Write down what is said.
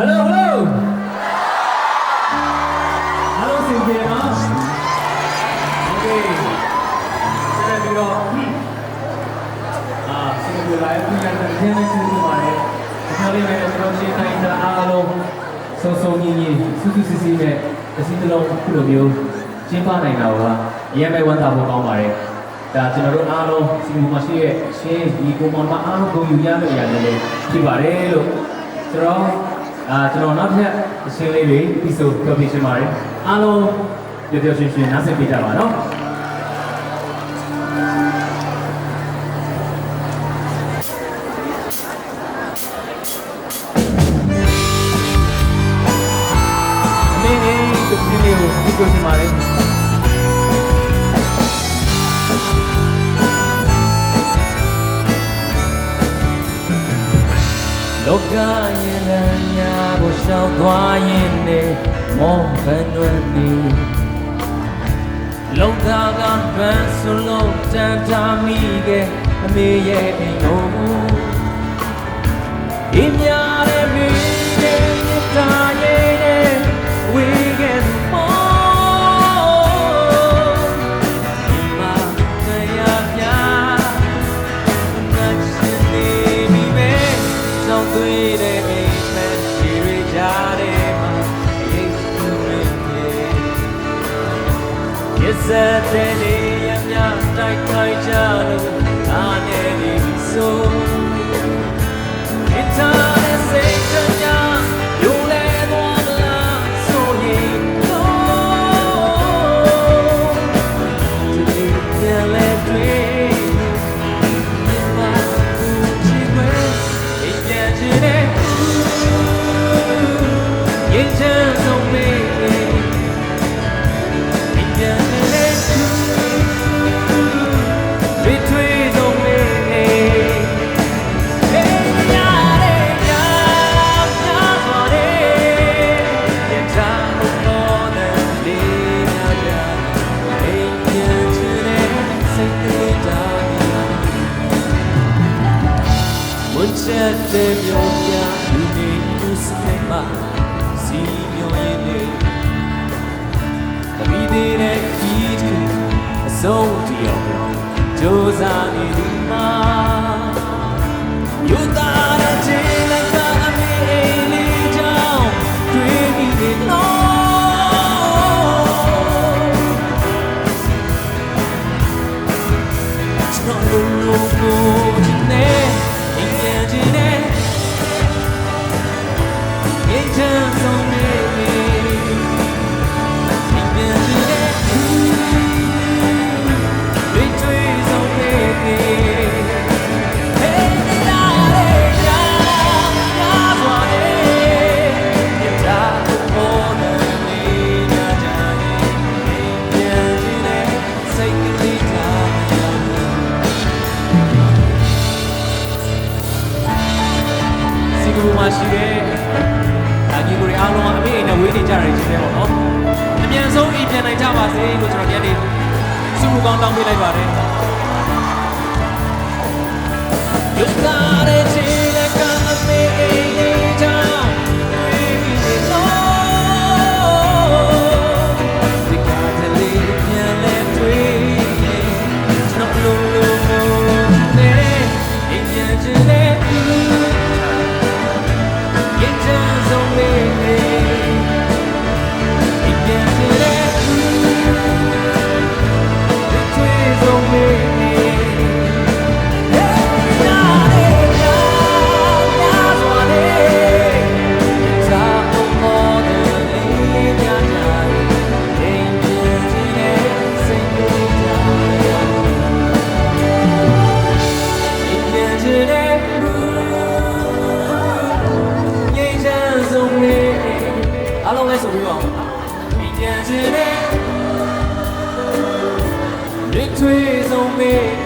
Hello hello Hello စင်ပြေနော် Okay ဆက်ပြီးတော့စင်ပြေလာရဲ့ပြန်ပြန်ပြန်နေချင်နေပါတယ်ဒါလေးပဲကျွန်တော်ရှင်းတိုင်းစားအားလုံးစုံစုံညီညီစုစုစည်းစည်းနဲ့တစ်စီးတစ်လုံးခုလိုမျိုးကျင်းပနိုင်တာကအရင်ပဲဝမ်းသာဖို့ကောင်းပါတယ်ဒါကျွန်တော်တို့အားလုံးစီမံမရှိရဲ့ရှင်းဒီကိုမမအားလုံးကိုယူရမယ့်အရာတွေလည်းဖြစ်ပါတယ်လို့ကျွန်တော်နောက်ထပ်အရှင်းလေးတွေပြီးဆိုပြောပြချင်ပါတယ်အားလုံးပျော်ပျော်ရွှင်ရွှင်နားဆင်ပေးကြပါနော်အမေဒီရှင်းလေးကိုပြီးပြောချင်ပါတယ်လောကရဲ့လမ်းများကိုရှောင်သွားရင်နဲ့မောဟန်ွယ်နေလုံသားကပန်းစလုံးတန်တာမိခဲ့အမေရဲ့အိမ်ကိုအင်းများတဲ့မိတဲ့မြတ်တာရဲ့နဲ့ဝေးခဲ့မောဒီမှာတရားများငါချစ်နေပြီပဲစောင့်တွေ့တဲ့အိမ်မက်ရှိရကြတဲ့မှာအိမ်စုရင်းရဲ့စတဲ့နေရမြတိုက်ခိုက်ကြလို့အားနေပြီဆိုIt's all the same to you. You let one love so you know. To be the left way. My secret is getting it. You just don't make it. It's getting it. Between don't make it.ချက်တဲ့ပြောပြလူနေသူစနေမှာစီမျိုးရည်နေတမီးတဲ့ခီးတူအစိုးတရားကြိုးစားနေဒီမှာယူသားတဲ့ချိန်လိုက်ကအမေအိမ်လေးကြောင့်တွေ့ပြီးနေတော့ကျွန်တော်တို့ကိုနေရှိတယ်။ဒါကြီးကိုအားလုံးအမေအိမ်နဲ့ဝေးနေကြတယ်ချင်းပဲပေါ့နော်။အမြန်ဆုံးအိမ်ပြန်နိုင်ကြပါစေလို့ကျွန်တော်ညနေစုမှုကောင်းတောင်းပေးလိုက်ပါတယ်။လူသားတဲ့ချီလက်ကအမေအိမ်လေးကြောင့်ဝေးပြီးနေလို့ဒီကတည်းကပြန်လဲတွေ့ကျွန်တော်လုံးနဲ့အိမ်ပြန်ချင်တဲ့အားလုံးလည်းဆိုပြီးအောင်ဒီကြံစည်တဲ့တွေ့ဆုံမေး